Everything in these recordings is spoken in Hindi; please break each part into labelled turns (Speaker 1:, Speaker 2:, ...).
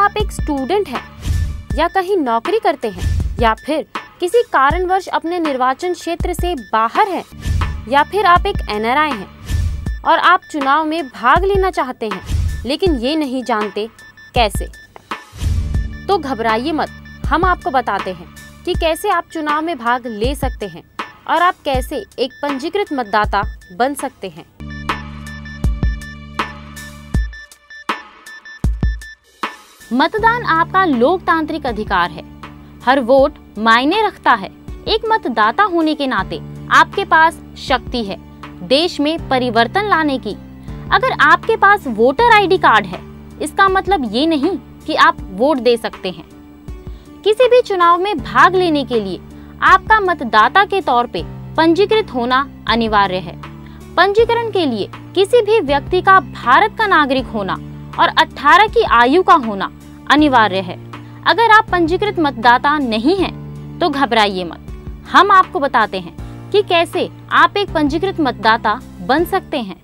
Speaker 1: आप एक स्टूडेंट हैं या कहीं नौकरी करते हैं या फिर किसी कारणवश अपने निर्वाचन क्षेत्र से बाहर हैं या फिर आप एक NRI हैं और आप चुनाव में भाग लेना चाहते हैं लेकिन ये नहीं जानते कैसे, तो घबराइए मत। हम आपको बताते हैं कि कैसे आप चुनाव में भाग ले सकते हैं और आप कैसे एक पंजीकृत मतदाता बन सकते हैं। मतदान आपका लोकतांत्रिक अधिकार है। हर वोट मायने रखता है। एक मतदाता होने के नाते आपके पास शक्ति है देश में परिवर्तन लाने की। अगर आपके पास वोटर ID कार्ड है, इसका मतलब ये नहीं कि आप वोट दे सकते हैं। किसी भी चुनाव में भाग लेने के लिए आपका मतदाता के तौर पे पंजीकृत होना अनिवार्य है। पंजीकरण के लिए किसी भी व्यक्ति का भारत का नागरिक होना और 18 की आयु का होना अनिवार्य है। अगर आप पंजीकृत मतदाता नहीं हैं, तो घबराइए मत। हम आपको बताते हैं कि कैसे आप एक पंजीकृत मतदाता बन सकते हैं।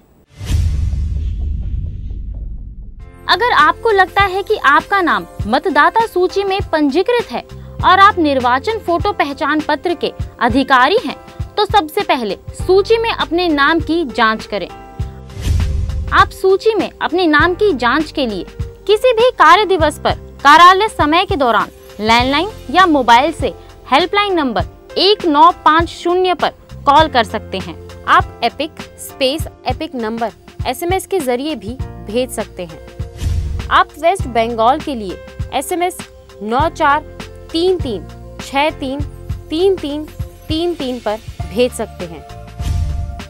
Speaker 1: अगर आपको लगता है कि आपका नाम मतदाता सूची में पंजीकृत है और आप निर्वाचन फोटो पहचान पत्र के अधिकारी हैं, तो सबसे पहले सूची में अपने नाम की जांच करें। आप सूची में अपने नाम की जांच के लिए किसी भी कार्य दिवस पर कार्यालय समय के दौरान लैंडलाइन या मोबाइल से हेल्पलाइन नंबर 1950 पर कॉल कर सकते हैं। आप एपिक नंबर SMS के जरिए भी भेज सकते हैं। आप वेस्ट बंगाल के लिए SMS 9433633333 पर भेज सकते हैं।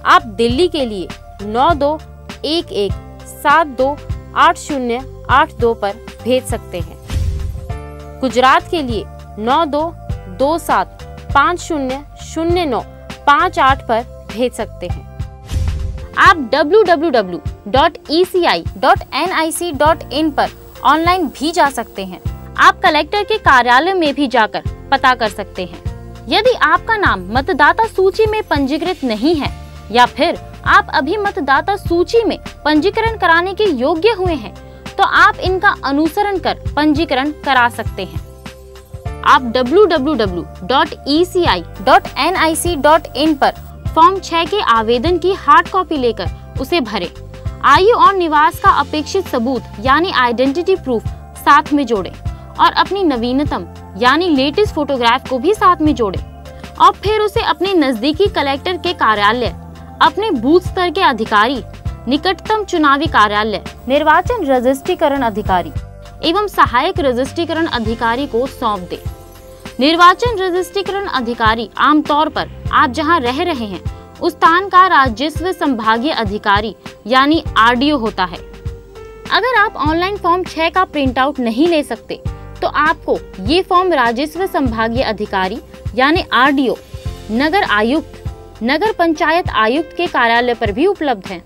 Speaker 1: आप दिल्ली के लिए 9211728082 पर भेज सकते हैं। गुजरात के लिए 9227500958 पर भेज सकते हैं। आप www.eci.nic.in पर ऑनलाइन भी जा सकते हैं। आप कलेक्टर के कार्यालय में भी जाकर पता कर सकते हैं। यदि आपका नाम मतदाता सूची में पंजीकृत नहीं है या फिर आप अभी मतदाता सूची में पंजीकरण कराने के योग्य हुए हैं, तो आप इनका अनुसरण कर पंजीकरण करा सकते हैं। आप www.eci.nic.in पर फॉर्म 6 के आवेदन की हार्ड कॉपी लेकर उसे भरें। आयु और निवास का अपेक्षित सबूत यानी आइडेंटिटी प्रूफ साथ में जोड़ें और अपनी नवीनतम यानी लेटेस्ट फोटोग्राफ को भी साथ में जोड़ें और फिर उसे अपने नजदीकी कलेक्टर के कार्यालय, अपने बूथ स्तर के अधिकारी, निकटतम चुनावी कार्यालय, निर्वाचन रजिस्ट्रीकरण अधिकारी एवं सहायक रजिस्ट्रीकरण अधिकारी को सौंप दें। निर्वाचन रजिस्ट्रीकरण अधिकारी आमतौर पर आप जहां रह रहे हैं उस स्थान का राजस्व संभागीय अधिकारी यानी RDO होता है। अगर आप ऑनलाइन फॉर्म 6 का प्रिंट आउट नहीं ले सकते, तो आपको ये फॉर्म राजस्व संभागीय अधिकारी यानी RDO, नगर आयुक्त, नगर पंचायत आयुक्त के कार्यालय पर भी उपलब्ध है।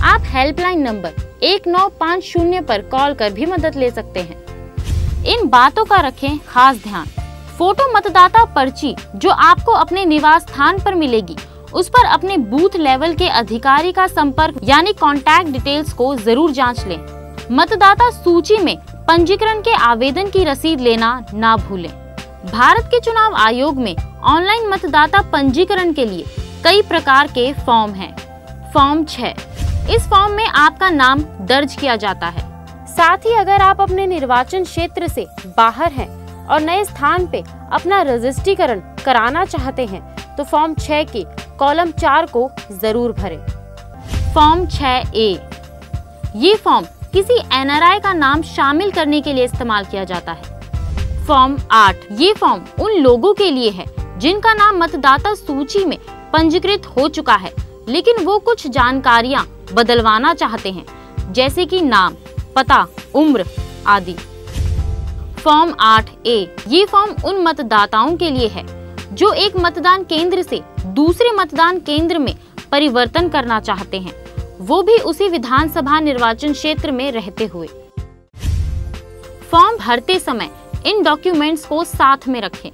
Speaker 1: आप हेल्पलाइन नंबर 1950 पर कॉल कर भी मदद ले सकते हैं। इन बातों का रखें खास ध्यान। फोटो मतदाता पर्ची जो आपको अपने निवास स्थान पर मिलेगी, उस पर अपने बूथ लेवल के अधिकारी का संपर्क यानी कॉन्टैक्ट डिटेल्स को जरूर जांच लें। मतदाता सूची में पंजीकरण के आवेदन की रसीद लेना ना भूलें। भारत के चुनाव आयोग में ऑनलाइन मतदाता पंजीकरण के लिए कई प्रकार के फॉर्म हैं। फॉर्म 6, इस फॉर्म में आपका नाम दर्ज किया जाता है। साथ ही अगर आप अपने निर्वाचन क्षेत्र से बाहर हैं और नए स्थान पे अपना रजिस्ट्रीकरण कराना चाहते हैं, तो फॉर्म 6 के कॉलम 4 को जरूर भरें। फॉर्म 6A, ये फॉर्म किसी NRI का नाम शामिल करने के लिए इस्तेमाल किया जाता है। फॉर्म 8, ये फॉर्म उन लोगों के लिए है जिनका नाम मतदाता सूची में पंजीकृत हो चुका है, लेकिन वो कुछ जानकारियां बदलवाना चाहते हैं, जैसे कि नाम, पता, उम्र आदि। फॉर्म 8A, ये फॉर्म उन मतदाताओं के लिए है जो एक मतदान केंद्र से दूसरे मतदान केंद्र में परिवर्तन करना चाहते हैं, वो भी उसी विधानसभा निर्वाचन क्षेत्र में रहते हुए। फॉर्म भरते समय इन डॉक्यूमेंट्स को साथ में रखें।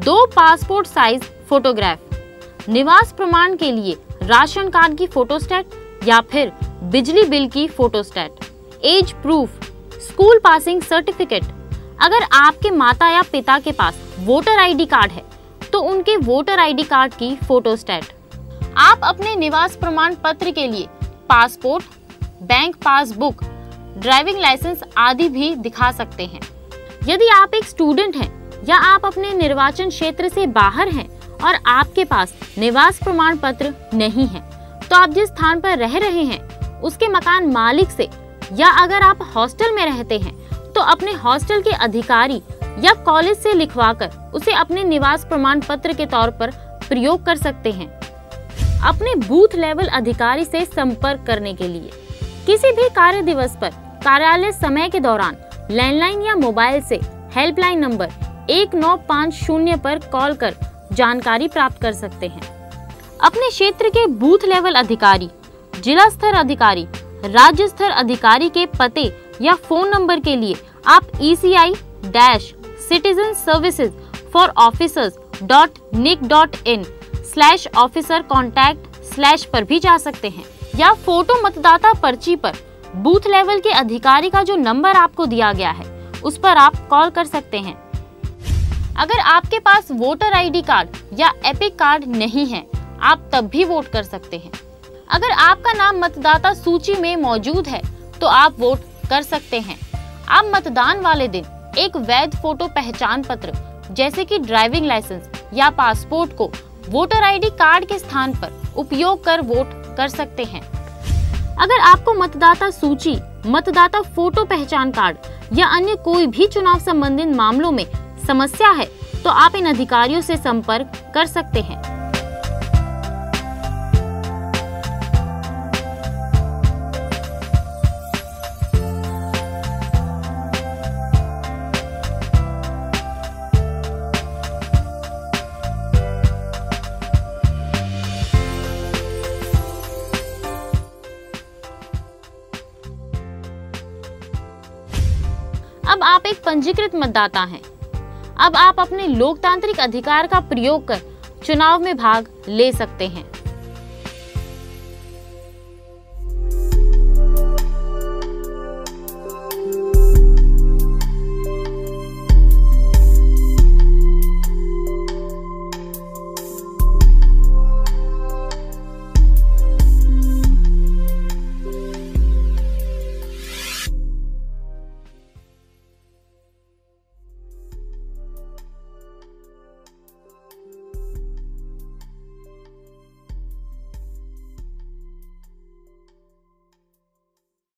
Speaker 1: 2 पासपोर्ट साइज फोटोग्राफ, निवास प्रमाण के लिए राशन कार्ड की फोटोस्टेट या फिर बिजली बिल की photostat, as proof, school passing certificate. अगर आपके माता या पिता के पास वोटर आईडी कार्ड है तो उनके वोटर आईडी कार्ड की फोटोस्टेट। आप अपने निवास प्रमाण पत्र के लिए passport, bank passbook, driving licence आदि भी दिखा सकते हैं। यदि आप एक स्टूडेंट हैं या आप अपने निर्वाचन क्षेत्र से बाहर हैं और आपके पास निवास प्रमाण पत्र नहीं है, तो आप जिस स्थान पर रह रहे हैं उसके मकान मालिक से, या अगर आप हॉस्टल में रहते हैं तो अपने हॉस्टल के अधिकारी या कॉलेज से लिखवाकर उसे अपने निवास प्रमाण पत्र के तौर पर प्रयोग कर सकते हैं। अपने बूथ लेवल अधिकारी से संपर्क करने के लिए किसी भी कार्य दिवस पर कार्यालय समय के दौरान लैंडलाइन या मोबाइल से हेल्पलाइन नंबर 1950 पर कॉल कर जानकारी प्राप्त कर सकते हैं। अपने क्षेत्र के बूथ लेवल अधिकारी, जिला स्तर अधिकारी, राज्य स्तर अधिकारी के पते या फोन नंबर के लिए आप eci-citizensservices.nic.in/officer-contact/ पर भी जा सकते हैं, या फोटो मतदाता पर्ची पर बूथ लेवल के अधिकारी का जो नंबर आपको दिया गया है उस पर आप कॉल कर सकते हैं। अगर आपके पास वोटर आईडी कार्ड या एपिक कार्ड नहीं है, आप तब भी वोट कर सकते हैं। अगर आपका नाम मतदाता सूची में मौजूद है तो आप वोट कर सकते हैं। आप मतदान वाले दिन एक वैध फोटो पहचान पत्र जैसे कि ड्राइविंग लाइसेंस या पासपोर्ट को वोटर आईडी कार्ड के स्थान पर उपयोग कर वोट कर सकते हैं। अगर आपको मतदाता सूची, मतदाता फोटो पहचान कार्ड या अन्य कोई भी चुनाव संबंधित मामलों में समस्या है तो आप इन अधिकारियों से संपर्क कर सकते हैं। अब आप एक पंजीकृत मतदाता हैं। अब आप अपने लोकतांत्रिक अधिकार का प्रयोग कर चुनाव में भाग ले सकते हैं।